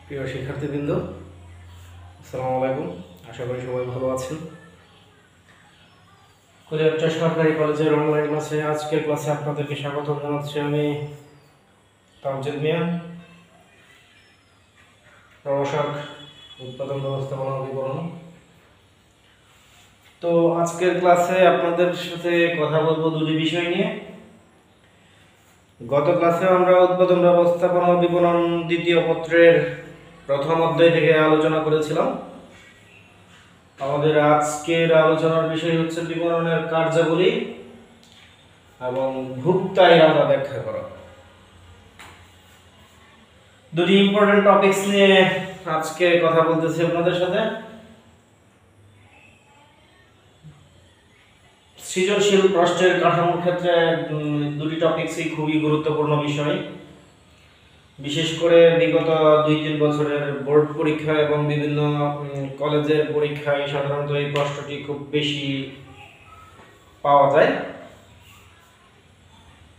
প্রিয় শিক্ষার্থীবৃন্দ, আসসালামু আলাইকুম। আশা করি সবাই ভালো আছেন। কুলিয়ারচর সরকারি কলেজের অনলাইন ক্লাসে আজকের ক্লাসে আপনাদেরকে স্বাগত জানাচ্ছি আমি তামজিদ মিয়া, প্রভাষক, উৎপাদন ব্যবস্থাপনা বিবরণ। তো আজকের ক্লাসে আপনাদের সাথে কথা বলবো দুটি বিষয় নিয়ে। গত ক্লাসে আমরা উৎপাদন ব্যবস্থাপনা বিপণন দ্বিতীয় পত্রের প্রথম অধ্যায় থেকে আলোচনা করেছিলাম। আমাদের আজকের আলোচনার বিষয় হচ্ছে বিপণনের কার্যাবলী এবং ভোক্তা ইরাদা ব্যাখ্যা করা। দুটি ইম্পর্টেন্ট টপিকস নিয়ে আজকে কথা বলতেছি আপনাদের সাথে। সৃজনশীল প্রশ্নের কাঠামোর ক্ষেত্রে দুটি টপিকসই খুবই গুরুত্বপূর্ণ বিষয়। বিশেষ করে বিগত 2-3 বছরের বোর্ড পরীক্ষা এবং বিভিন্ন কলেজের পরীক্ষায় সাধারণত এই প্রশ্নটি খুব বেশি পাওয়া যায়।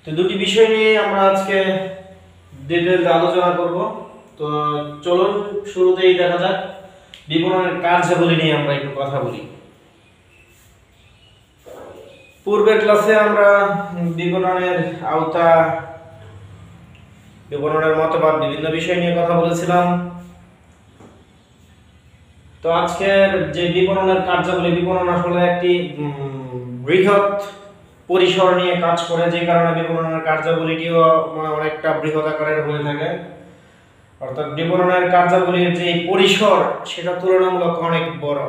তো দুটি বিষয় নিয়ে আমরা আজকে ডিটেইলস আলোচনা করব। তো চলুন শুরুতেই দেখা যাক বিপণনের কার্যাবলী নিয়ে আমরা একটু কথা বলি। পূর্বের ক্লাসে আমরা বিপণনের আওতা, বিপণনের মতবাদ, বিভিন্ন বিষয় নিয়ে কথা বলেছিলাম। তো আজকের যে বিপণনের কার্যাবলী, বিপণন আসলে একটি বৃহৎ পরিসর নিয়ে কাজ করে, যে কারণে বিপণনের কার্যাবলীটিও অনেকটা বৃহৎ আকারের হয়ে থাকে। অর্থাৎ বিপণনের কার্যাবলীর যে পরিসর সেটা তুলনামূলক অনেক বড়।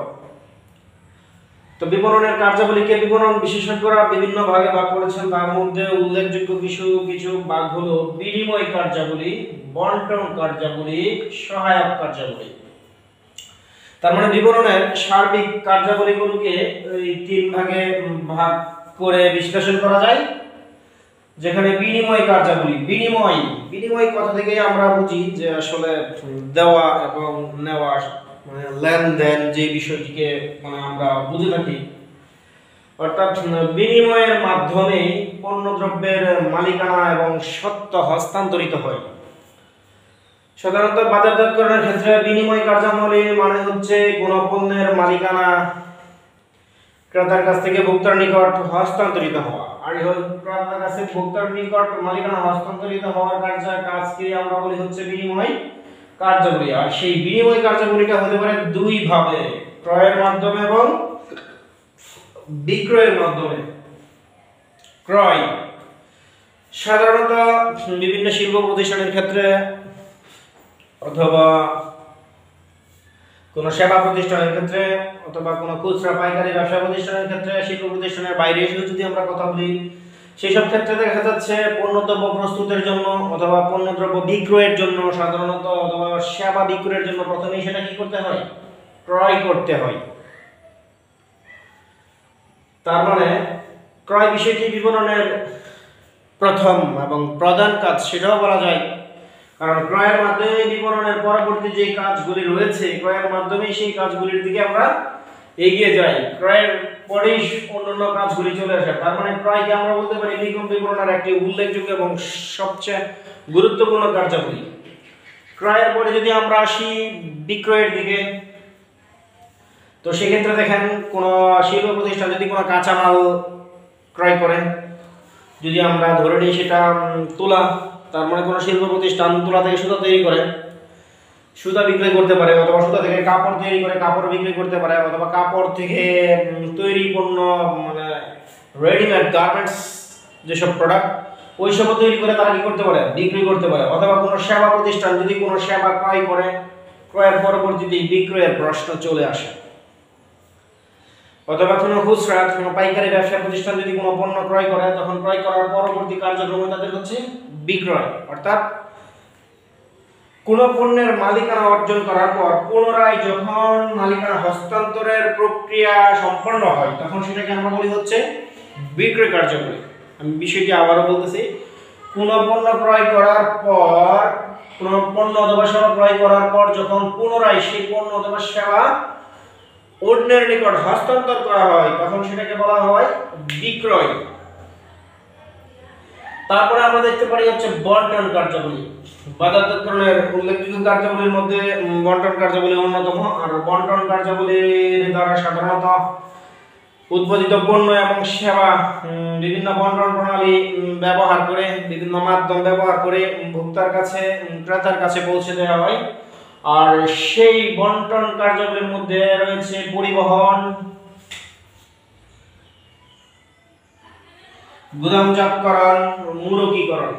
তো বিপণনের কার্যাবলীকে বিপণন বিশেষজ্ঞরা বিভিন্ন ভাগে ভাগ করেছেন। তার মধ্যে উল্লেখযোগ্য কিছু ভাগ হলো বিনিময় কার্যাবলী, বন্টন কার্যাবলী, সহায়ক কার্যাবলী। তার মানে বিপণনের সার্বিক কার্যাবলীগুলোকে এই 3 ভাগে ভাগ করে বিশ্লেষণ করা যায়। যেখানে বিনিময় কার্যাবলী, বিনিময় কথা থেকে আমরা বুঝি যে আসলে দেওয়া এবং নেওয়া, মানে লেনদেন, যে বিষয়টিকে আমরা বুঝে থাকি। অর্থাৎ বিনিময়ের মাধ্যমে পণ্যদ্রব্যের মালিকানা এবং সত্ত্ব হস্তান্তরিত হয়। সাধারণত বাজারজাতকরণের ক্ষেত্রে বিনিময় কার্যাবলী মানে হচ্ছে কোনো পণ্যের মালিকানা ক্রেতার কাছ থেকে ভোক্তার নিকট হস্তান্তরিত হওয়া। আর ক্রেতার কাছে ভোক্তার নিকট মালিকানা হস্তান্তরিত হওয়ার কাজকে আমরা বলি হচ্ছে বিনিময় কার্যাবলী। আর সেই বিনিময় কার্যাবলীটা হতে পারে দুই ভাবে, ক্রয়ের মাধ্যমে এবং বিক্রয়ের মাধ্যমে। ক্রয় সাধারণত বিভিন্ন শিল্প প্রতিষ্ঠানের ক্ষেত্রে অথবা কোন সেবা প্রতিষ্ঠানের ক্ষেত্রে অথবা কোন খুচরা পাইকারি ব্যবসা প্রতিষ্ঠানের ক্ষেত্রে, শিল্প প্রতিষ্ঠানের বাইরে এসে যদি আমরা কথা বলি, সেই সব ক্ষেত্রে দেখা যাচ্ছে পণ্যদ্রব্য প্রস্তুতের জন্য অথবা পণ্যদ্রব্য বিক্রয়ের জন্য সাধারণত, অথবা সেবা বিক্রয়ের জন্য প্রথমেই সেটা কি করতে হয়? ক্রয় করতে হয়। তার মানে ক্রয় বিষয়টি বিপণনের প্রথম এবং প্রধান কাজ, সেটাও বলা যায়। কারণ ক্রয়ের মাধ্যমে বিপণনের পরবর্তী যে কাজগুলি রয়েছে, ক্রয়ের মাধ্যমে সেই কাজগুলির দিকে আমরা এগিয়ে যাই। ক্রয়ের পরেই অন্যান্য কাজগুলি চলে আসে। তার মানে ক্রয়কে আমরা বলতে পারি বিপণনের একটি উল্লেখযোগ্য এবং সবচেয়ে গুরুত্বপূর্ণ কার্যাবলী। ক্রয়ের পরে যদি আমরা আসি বিক্রয়ের দিকে, তো সেক্ষেত্রে দেখেন কোনো শিল্প প্রতিষ্ঠান যদি কোনো কাঁচামাল ক্রয় করে, যদি আমরা ধরে নিই সেটা তুলা, তার মানে কোনো শিল্প প্রতিষ্ঠান তুলা থেকে সুতা তৈরি করে, সুতা বিক্রি করতে পারে, অথবা সুতা থেকে কাপড় তৈরি করে কাপড় বিক্রি করতে পারে, অথবা কাপড় থেকে তৈরি পণ্য, মানে রেডিমেড গার্মেন্টস যেসব প্রোডাক্ট, ওইসব তৈরি করে তারা কি করতে পারে? বিক্রি করতে পারে। অথবা কোনো সেবা প্রতিষ্ঠান যদি কোনো সেবা ক্রয় করে, ক্রয়ের পরবর্তীতে বিক্রয়ের প্রশ্ন চলে আসে। অথবা কোনো খুচরা, কোনো পাইকারি ব্যবসা প্রতিষ্ঠান যদি কোনো পণ্য ক্রয় করে, তখন ক্রয় করার পরবর্তী কার্যক্রম তাদের হচ্ছে বিক্রয়। অর্থাৎ কোন পণ্যের মালিকানা অর্জন করার পর পুনরায় যখন মালিকানা হস্তান্তরের প্রক্রিয়া সম্পন্ন হয়, তখন সেটাকে আমরা বলি হচ্ছে বিক্রয় কার্যকরী। আমি বিষয়টি আবারও বলতেছি, কোন পণ্য ক্রয় করার পর, কোন পণ্য অথবা সেবা ক্রয় করার পর যখন পুনরায় সেই পণ্য অথবা সেবা অন্যের নিকট হস্তান্তর করা হয়, তখন সেটাকে বলা হয় বিক্রয়। তারপরে আমরা দেখতে পারি হচ্ছে বন্টন কার্যাবলী। বাজারজাতকরণের উল্লেখযোগ্য কার্যাবলীর মধ্যে বন্টন কার্যাবলী অন্যতম। আর বন্টন কার্যাবলীর দ্বারা সাধারণত উৎপাদিত পণ্য এবং সেবা বিভিন্ন বন্টন প্রণালী ব্যবহার করে, বিভিন্ন মাধ্যম ব্যবহার করে ভোক্তার কাছে, ক্রেতার কাছে পৌঁছে দেওয়া হয়। আর সেই বন্টন কার্যাবলীর মধ্যে রয়েছে পরিবহন, গুদামজাতকরণ, মূলকীকরণ।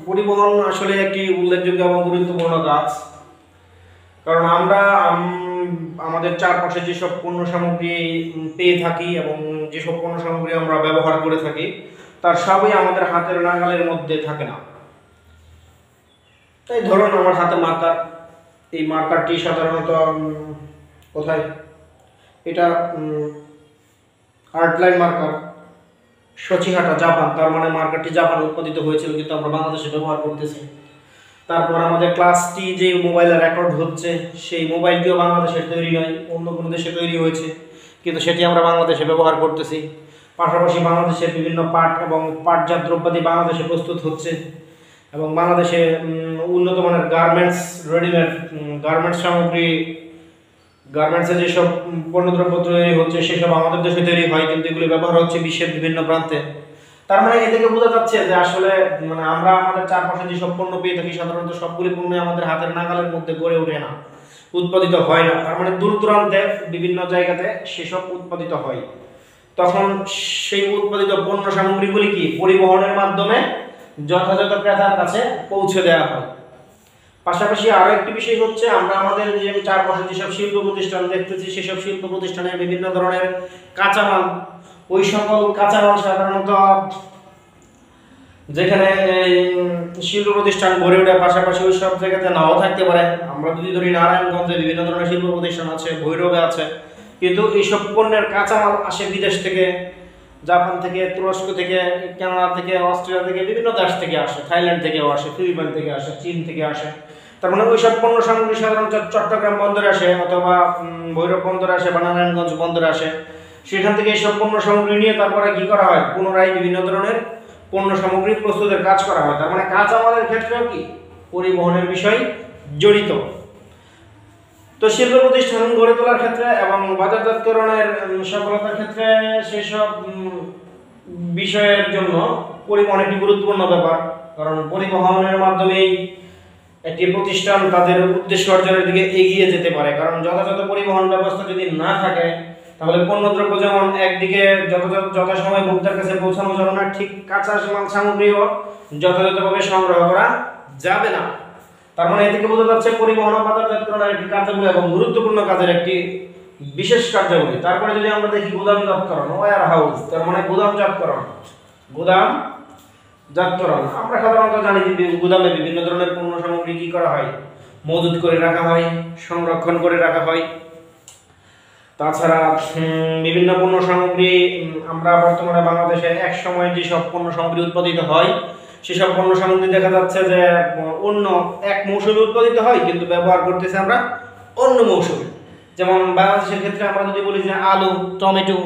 পরিবহন আসলে একটি উল্লেখযোগ্য এবং গুরুত্বপূর্ণ কাজ, কারণ আমরা আমাদের চারপাশে যেসব পণ্য সামগ্রী পেয়ে থাকি এবং যেসব পণ্য সামগ্রী আমরা ব্যবহার করে থাকি তার সবই আমাদের হাতের নাগালের মধ্যে থাকে না। তাই ধরুন আমার হাতে মার্কার, এই মার্কারটি সাধারণত কোথায়, এটা আর্টলাইন মার্কার, সচিহাটা, জাপান। তার মানে মার্কারটি জাপানে উৎপাদিত হয়েছিল, কিন্তু আমরা বাংলাদেশে ব্যবহার করতেছি। তারপর আমাদের ক্লাসটি যে মোবাইলে রেকর্ড হচ্ছে, সেই মোবাইলটিও বাংলাদেশের তৈরি নয়, অন্য কোনো দেশে তৈরি হয়েছে, কিন্তু সেটি আমরা বাংলাদেশে ব্যবহার করতেছি। পাশাপাশি বাংলাদেশের বিভিন্ন পাট এবং পাটজাত দ্রব্যাদি বাংলাদেশে প্রস্তুত হচ্ছে, এবং বাংলাদেশে উন্নত মানের গার্মেন্টস, রেডিমেড গার্মেন্টস সামগ্রী, গার্মেন্টসে যেসব পণ্যদ্রব্য তৈরি হচ্ছে সেসব আমাদের দেশে তৈরি হয়, কিন্তু এগুলি ব্যবহার হচ্ছে বিশ্বের বিভিন্ন প্রান্তে। তার মানে এ থেকে বোঝা যাচ্ছে যে আসলে আমরা আমাদের চারপাশে যেসব পণ্য পেয়ে থাকি সাধারণত সবগুলি পণ্য আমাদের হাতের নাগালের মধ্যে গড়ে ওঠে না, উৎপাদিত হয় না। তার মানে দূর দূরান্তে বিভিন্ন জায়গাতে সেসব উৎপাদিত হয়। তখন সেই উৎপাদিত পণ্য সামগ্রীগুলি কি পরিবহনের মাধ্যমে যথাযথ ক্রেতার কাছে পৌঁছে দেওয়া হয়। পাশাপাশি আরো একটি বিষয় হচ্ছে, আমরা আমাদের যে চারপাশে যেসব শিল্প প্রতিষ্ঠান দেখতেছি সেসব শিল্প প্রতিষ্ঠানের বিভিন্ন ধরনের কাঁচামাল, ওই সকল কাঁচামাল সাধারণত যেখানে শিল্প প্রতিষ্ঠান গড়ে ওঠে পাশাপাশি ওই সব জায়গাতে নাও থাকতে পারে। আমরা যদি ধরি নারায়ণগঞ্জে বিভিন্ন ধরনের শিল্প প্রতিষ্ঠান আছে, ভৈরবে আছে, কিন্তু এইসব পণ্যের কাঁচামাল আসে বিদেশ থেকে, জাপান থেকে, তুরস্ক থেকে, কানাডা থেকে, অস্ট্রেলিয়া থেকে, বিভিন্ন দেশ থেকে আসে, থাইল্যান্ড থেকেও আসে, ফিলিপাইন থেকে আসে, চীন থেকে আসে। তার মানে ওইসব পণ্য সামগ্রী সাধারণত চট্টগ্রাম বন্দরে আসে, অথবা ভৈরব বন্দরে আসে বা নারায়ণগঞ্জ বন্দরে আসে। সেখান থেকে এইসব পণ্য সামগ্রী নিয়ে তারপরে কি করা হয়, পুনরায় বিভিন্ন ধরনের পণ্য সামগ্রী প্রস্তুতের কাজ করা হয়। তার মানে কাঁচামালের ক্ষেত্রেও কি পরিবহনের বিষয় জড়িত। তো শিল্প প্রতিষ্ঠান গড়ে তোলার ক্ষেত্রে এবং বাজারজাতকরণের সফলতার ক্ষেত্রে সেসব বিষয়ের জন্য পরিবহন একটি গুরুত্বপূর্ণ ব্যাপার, কারণ পরিবহনের মাধ্যমেই একটি প্রতিষ্ঠান তাদের উদ্দেশ্য অর্জনের দিকে এগিয়ে যেতে পারে। কারণ যথাযথ পরিবহন ব্যবস্থা যদি না থাকে তাহলে পণ্যদ্রব্য যেমন একদিকে যথাসময়ে ভোক্তার কাছে পৌঁছানো যাবে না, ঠিক কাঁচা মাল সামগ্রীও যথাযথভাবে সংগ্রহ করা যাবে না। তার মানে এ থেকে বোঝা যাচ্ছে পরিবহন ও বাজারজাতকরণের একটি কার্যাবলী এবং গুরুত্বপূর্ণ কাজের একটি বিশেষ কার্যাবলী। তারপরে যদি আমরা দেখি গুদামজাতকরণ, ওয়্যার হাউস, তার মানে গুদামজাতকরণ। আমরা সাধারণত জানি যে গুদামে বিভিন্ন ধরনের পণ্য সামগ্রী কি করা হয়, মজুত করে রাখা হয়, সংরক্ষণ করে রাখা হয়। তাছাড়া বিভিন্ন পণ্য সামগ্রী আমরা বর্তমানে বাংলাদেশে এক সময় যেসব পণ্য সামগ্রী উৎপাদিত হয় সেসব পণ্য সামগ্রী দেখা যাচ্ছে যে অন্য এক মৌসুমে উৎপাদিত হয়, কিন্তু ব্যবহার করতেছি আমরা অন্য মৌসুমে। যেমন বাংলাদেশের ক্ষেত্রে আমরা যদি বলি যে আলু, টমেটো,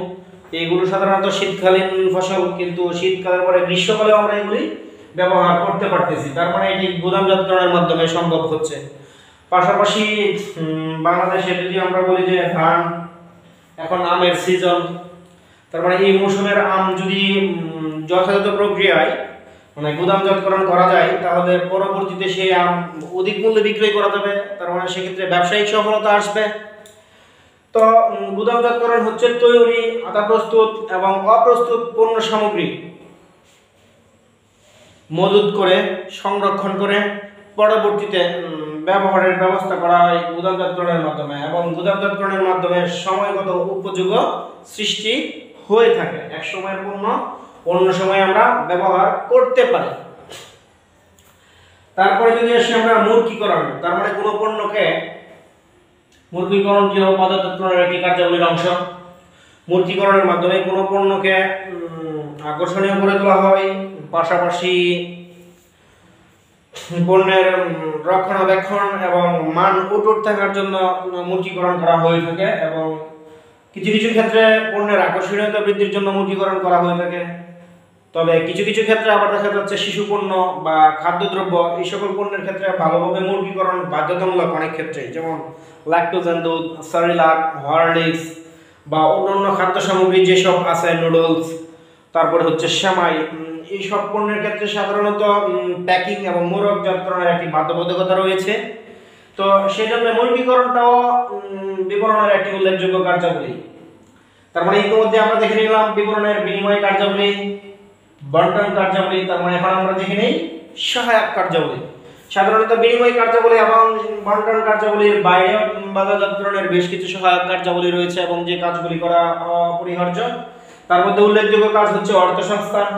এইগুলো সাধারণত শীতকালীন ফসল, কিন্তু শীতকালের পরে গ্রীষ্মকালেও আমরা এগুলি ব্যবহার করতে পারতেছি। তার মানে এটি গুদামজাতকরণের মাধ্যমে সম্ভব হচ্ছে। পাশাপাশি বাংলাদেশে যদি আমরা বলি যে ধান, এখন আমের সিজন, তার মানে এই মৌসুমের আম যদি যথাযথ প্রক্রিয়ায় মানে গুদামজাতকরণ করা যায় তাহলে পরবর্তীতে সেই আম অধিক মূল্যে বিক্রয় করা যাবে। তার মানে সেক্ষেত্রে ব্যবসায়িক সফলতা আসবে। তো গুদামজাতকরণ হচ্ছে তৈরি, আধা প্রস্তুত এবং অপ্রস্তুত পণ্য সামগ্রী মজুত করে, সংরক্ষণ করে পরবর্তীতে ব্যবহারের ব্যবস্থা করা হয় গুদামজাতকরণের মাধ্যমে, এবং গুদামজাতকরণের মাধ্যমে সময়গত উপযোগ সৃষ্টি হয়ে থাকে। এক সময়ের পণ্য অন্য সময় আমরা ব্যবহার করতে পারি। তারপরে যদি আসি আমরা মূর্খীকরণ, তার মানে কোনো পণ্যকে মূর্খীকরণটি বাজারজাতকরণের একটি কার্যাবলীর অংশ। মূর্খীকরণের মাধ্যমে কোনো পণ্যকে আকর্ষণীয় করে তোলা হয়, পাশাপাশি পণ্যের রক্ষণাবেক্ষণ এবং মান অটুট থাকার জন্য মূর্খীকরণ করা হয়ে থাকে, এবং কিছু কিছু ক্ষেত্রে পণ্যের আকর্ষণীয়তা বৃদ্ধির জন্য মূর্খীকরণ করা হয়ে থাকে। তবে কিছু কিছু ক্ষেত্রে আবার দেখা যাচ্ছে শিশু পণ্য বা খাদ্যদ্রব্য এই সকল পণ্যের ক্ষেত্রে ভালোভাবে মুরগিকরণ বাধ্যতামূলক অনেক ক্ষেত্রে, যেমন ল্যাকটোজেন দুধ, সারিলাক, হরলিক্স বা অন্যান্য খাদ্য সামগ্রী যেসব আছে, নুডলস, তারপরে হচ্ছে সেমাই, এই সব পণ্যের ক্ষেত্রে সাধারণত প্যাকিং এবং মোড়কজাতকরণের একটি বাধ্যবাধকতা রয়েছে। তো সেই জন্য মুরগিকরণটাও বিপণনের একটি উল্লেখযোগ্য কার্যাবলী। তার মানে ইতিমধ্যে আমরা দেখে নিলাম বিপণনের বিনিময় কার্যাবলী, বন্টন কার্যাবলী। তার মানে এখন আমরা দেখে নেই সহায়ক কার্যাবলী। সাধারণত বিনিময় কার্যাবলী এবং বন্টন কার্যাবলীর বাইরে বাজারজাতকরণের বেশ কিছু সহায়ক কার্যাবলী রয়েছে এবং যে কাজগুলি করা অপরিহার্য। তার মধ্যে উল্লেখযোগ্য কাজ হচ্ছে অর্থসংস্থান,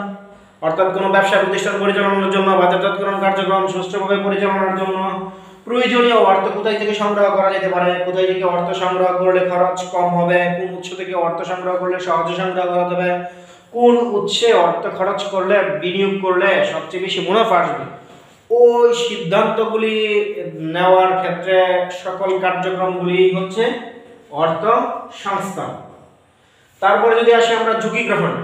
অর্থাৎ কোনো ব্যবসা প্রতিষ্ঠান পরিচালনার জন্য বাজারজাতকরণ কার্যক্রম সুষ্ঠুভাবে পরিচালনার জন্য প্রয়োজনীয় অর্থ কোথায় থেকে সংগ্রহ করা যেতে পারে, কোথায় থেকে অর্থ সংগ্রহ করলে খরচ কম হবে, কোন উৎস থেকে অর্থ সংগ্রহ করলে সহজে সংগ্রহ করা যাবে, কোন উৎসে অর্থ খরচ করলে বিনিয়োগ করলে সবচেয়ে বেশি মুনাফা আসবে, ওই সিদ্ধান্তগুলি নেওয়ার ক্ষেত্রে সকল কার্যক্রমগুলি হচ্ছে অর্থ সংস্থান। তারপরে যদি আসি আমরা ঝুঁকি গ্রহণ,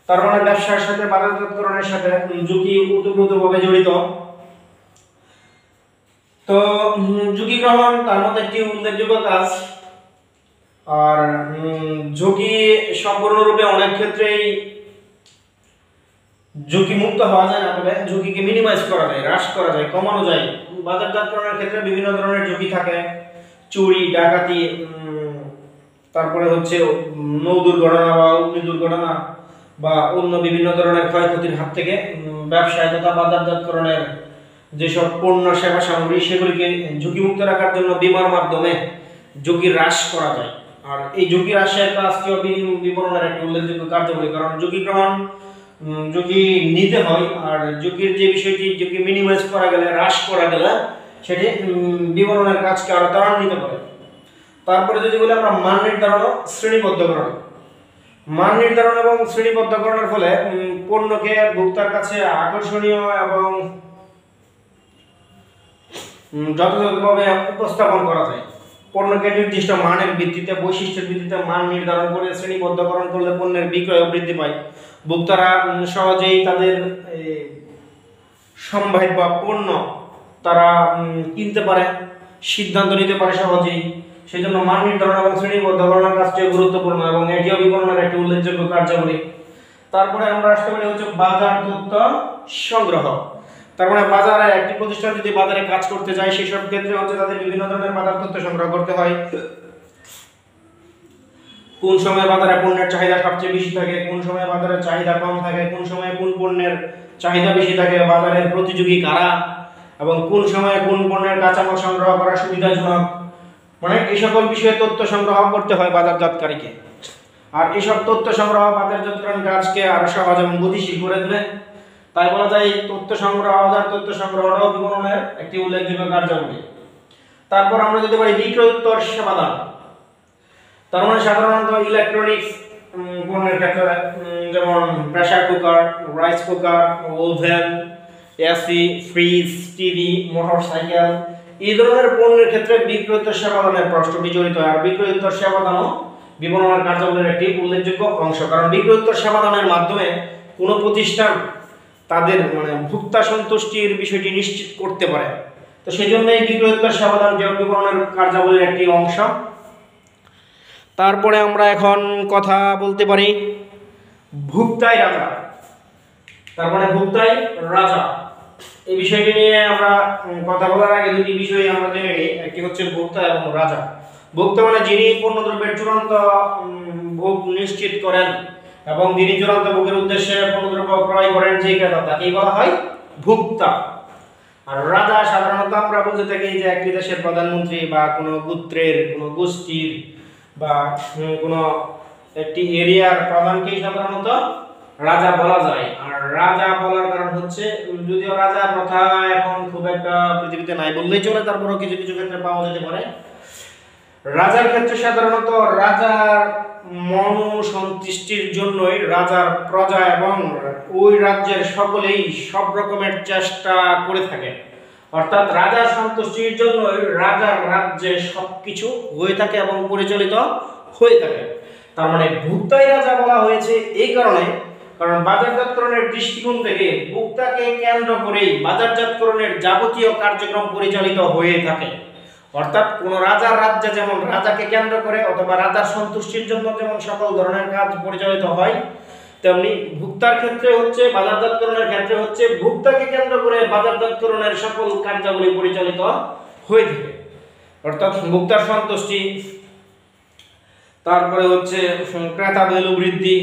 তার মানে ব্যবসার সাথে বাজারজাতকরণের সাথে ঝুঁকি ওতপ্রোতভাবে জড়িত। তো ঝুঁকি গ্রহণ তার মধ্যে একটি উল্লেখযোগ্য কাজ। আর ঝুঁকি সম্পূর্ণরূপে অনেক ক্ষেত্রেই ঝুঁকি মুক্ত হওয়া যায় না, তবে ঝুঁকিকে মিনিমাইজ করা যায়, হ্রাস করা যায়, কমানো যায়। বাজারজাতকরণের ক্ষেত্রে বিভিন্ন ধরনের ঝুঁকি থাকে, চুরি, ডাকাতি, তারপরে হচ্ছে নৌ দুর্ঘটনা বা অগ্নি দুর্ঘটনা বা অন্য বিভিন্ন ধরনের ক্ষয়ক্ষতির হাত থেকে ব্যবসায় তথা বাজারজাতকরণের যেসব পণ্য সেবা সামগ্রী সেগুলিকে ঝুঁকিমুক্ত রাখার জন্য বীমার মাধ্যমে ঝুঁকি হ্রাস করা যায়। আর এই ঝুঁকি হ্রাসের কাজটিও বিপণনের একটি উল্লেখযোগ্য কার্যকরী, কারণ ঝুঁকি গ্রহণ, ঝুঁকি নিতে হয়, আর ঝুঁকির যে বিষয়টি ঝুঁকি মিনিমাইজ করা গেলে, হ্রাস করা গেলে সেটি বিপণনের কাজকে আরো ত্বরান্বিত করে। তারপরে যদি বলি আমরা মান নির্ধারণ ও শ্রেণীবদ্ধকরণ, মান নির্ধারণ এবং শ্রেণীবদ্ধকরণের ফলে পণ্যকে ভোক্তার কাছে আকর্ষণীয় এবং যথাযথভাবে উপস্থাপন করা যায়। পণ্যকে নির্দিষ্ট মানের ভিত্তিতে, বৈশিষ্ট্যের ভিত্তিতে মান নির্ধারণ করে শ্রেণীবদ্ধকরণ করলে পণ্যের বিক্রয় বৃদ্ধি পায়। ভোক্তারা সহজেই তাদের সম্ভাব্য পণ্য তারা কিনতে পারে, সিদ্ধান্ত নিতে পারে সহজেই। সেই জন্য মান নির্ধারণ এবং শ্রেণীবদ্ধকরণের কাজটি গুরুত্বপূর্ণ এবং এটিও বিপণনের একটি উল্লেখযোগ্য কার্যাবলী। তারপরে আমরা আসতে পারি হচ্ছে বাজার তথ্য সংগ্রহ। তার মানে বাজারে একটি প্রতিষ্ঠান যদি বাজারে কাজ করতে যায়, সেই সব ক্ষেত্রে হচ্ছে তাদের বিভিন্ন ধরনের বাজার তথ্য সংগ্রহ করতে হয়। কোন সময় বাজারে পণ্যের চাহিদা সবচেয়ে বেশি থাকে, কোন সময় বাজারের চাহিদা কম থাকে, কোন সময় কোন পণ্যের চাহিদা বেশি থাকে, বাজারের প্রতিযোগী কারা, এবং কোন সময় কোন পণ্যের কাঁচামাল সংগ্রহ করা সুবিধাজনক, মানে এই সকল বিষয়ে তথ্য সংগ্রহ করতে হয় বাজারজাতকারীকে। আর এইসব তথ্য সংগ্রহ বাজারজাতকরণ কাজকে আরো সহজ এবং গতিশীল করে তোলে। তাই বলা যায় তথ্য সংগ্রহ, বাজার তথ্য সংগ্রহটাও বিপণনের একটি উল্লেখযোগ্য কার্যাবলী। তারপর আমরা যদি বলি বিক্রয়োত্তর সেবাদান, তার মানে সাধারণত ইলেকট্রনিক্স পণ্যের ক্ষেত্রে যেমন pressure cooker, rice cooker, oven, AC, fridge, TV, motorcycle, এই ধরনের পণ্যের ক্ষেত্রে বিক্রয়োত্তর সেবাদানের প্রশ্নটি জড়িত। আর বিক্রয়োত্তর সেবাদানও বিপণনের কার্যাবলীর একটি উল্লেখযোগ্য অংশ, কারণ বিক্রয়োত্তর সেবাদানের মাধ্যমে কোনো প্রতিষ্ঠান তাদের মানে ভোক্তা সন্তুষ্টির বিষয়টি নিশ্চিত করতে পারে। তো সেই জন্য এই বিক্রয়োত্তর সেবাদান বিপণনের কার্যাবলীর একটি অংশ। তারপরে আমরা এখন কথা বলতে পারি ভোক্তাই রাজা। তার মানে ভোক্তাই রাজা, এই বিষয়টি নিয়ে আমরা কথা বলার আগে দুটি বিষয় আমরা জেনে নিই। একটি হচ্ছে ভোক্তা এবং রাজা। ভোক্তা মানে যিনি পণ্যদ্রব্যের চূড়ান্ত ভোগ নিশ্চিত করেন এবং যিনি চূড়ান্ত ভোগের উদ্দেশ্যে পণ্যদ্রব্য ক্রয় করেন, যে ক্রেতা, তাকেই বলা হয় ভোক্তা। আর রাজা সাধারণত আমরা বলতে থাকি যে একটি দেশের প্রধানমন্ত্রী বা কোনো গোত্রের, কোনো গোষ্ঠীর বা কোনো একটি এরিয়ার প্রধানকেই সাধারণত রাজা বলা যায়। আর রাজা বলার কারণ হচ্ছে, যদিও রাজা প্রথা এখন খুব একটা পৃথিবীতে নাই বললেই চলে, তারপরেও কিছু কিছু ক্ষেত্রে পাওয়া যেতে পারে। রাজার ক্ষেত্রে সাধারণত রাজার মনসন্তুষ্টির জন্যই রাজার প্রজা এবং ওই রাজ্যের সকলেই সব রকমের চেষ্টা করে থাকে। অর্থাৎ রাজার সন্তুষ্টির জন্যই রাজার রাজ্যে সবকিছু হয়ে থাকে এবং পরিচালিত হয়ে থাকে। তার মানে ভোক্তাই রাজা বলা হয়েছে এই কারণে, কারণ বাজারজাতকরণের দৃষ্টিকোণ থেকে ভোক্তাকে কেন্দ্র করেই বাজারজাতকরণের যাবতীয় কার্যক্রম পরিচালিত হয়ে থাকে। অর্থাৎ কোন রাজার রাজ্যে যেমন রাজাকে কেন্দ্র করে অথবা রাজার সন্তুষ্টির জন্য যেমন সকল ধরনের কাজ পরিচালিত হয়, তেমনি ভোক্তার ক্ষেত্রে হচ্ছে বাজারজাতকরণের ক্ষেত্রে হচ্ছে ভোক্তাকে কেন্দ্র করে বাজারজাতকরণের সকল কার্যাবলী পরিচালিত হয়ে থাকে। অর্থাৎ ভোক্তার সন্তুষ্টি, তারপরে হচ্ছে ক্রেতা ভ্যালু বৃদ্ধি,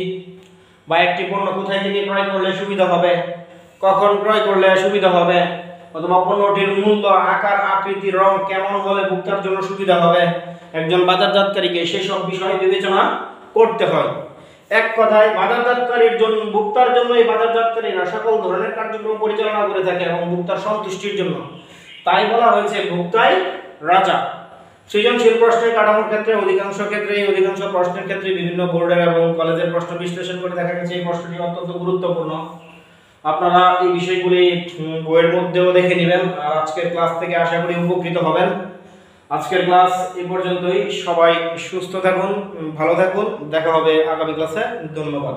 বা একটি পণ্য কোথায় থেকে ক্রয় করলে সুবিধা হবে, কখন ক্রয় করলে সুবিধা হবে, অথবা পণ্যটির মূল্য, আকার, আকৃতি, রং কেমন হলে ভোক্তার জন্য সুবিধা হবে, একজন বাজারজাতকারীকে সেই সব বিষয় বিবেচনা করতে হয়। এক কথায় বাজারজাতকারীর জন্য ভোক্তার জন্য এই বাজারজাতকারীরা সকল ধরনের কার্যক্রম পরিচালনা করে থাকে এবং ভোক্তার সন্তুষ্টির জন্য। তাই বলা হয়েছে ভোক্তাই রাজা। সৃজনশীল প্রশ্নের কাঠামোর ক্ষেত্রে অধিকাংশ প্রশ্নের ক্ষেত্রে বিভিন্ন বোর্ডের এবং কলেজের প্রশ্ন বিশ্লেষণ করে দেখা গেছে এই প্রশ্নটি অত্যন্ত গুরুত্বপূর্ণ। আপনারা এই বিষয়গুলি বইয়ের মধ্যেও দেখে নেবেন। আর আজকের ক্লাস থেকে আশা করি উপকৃত হবেন। আজকের ক্লাস এই পর্যন্তই। সবাই সুস্থ থাকুন, ভালো থাকুন, দেখা হবে আগামী ক্লাসে। ধন্যবাদ।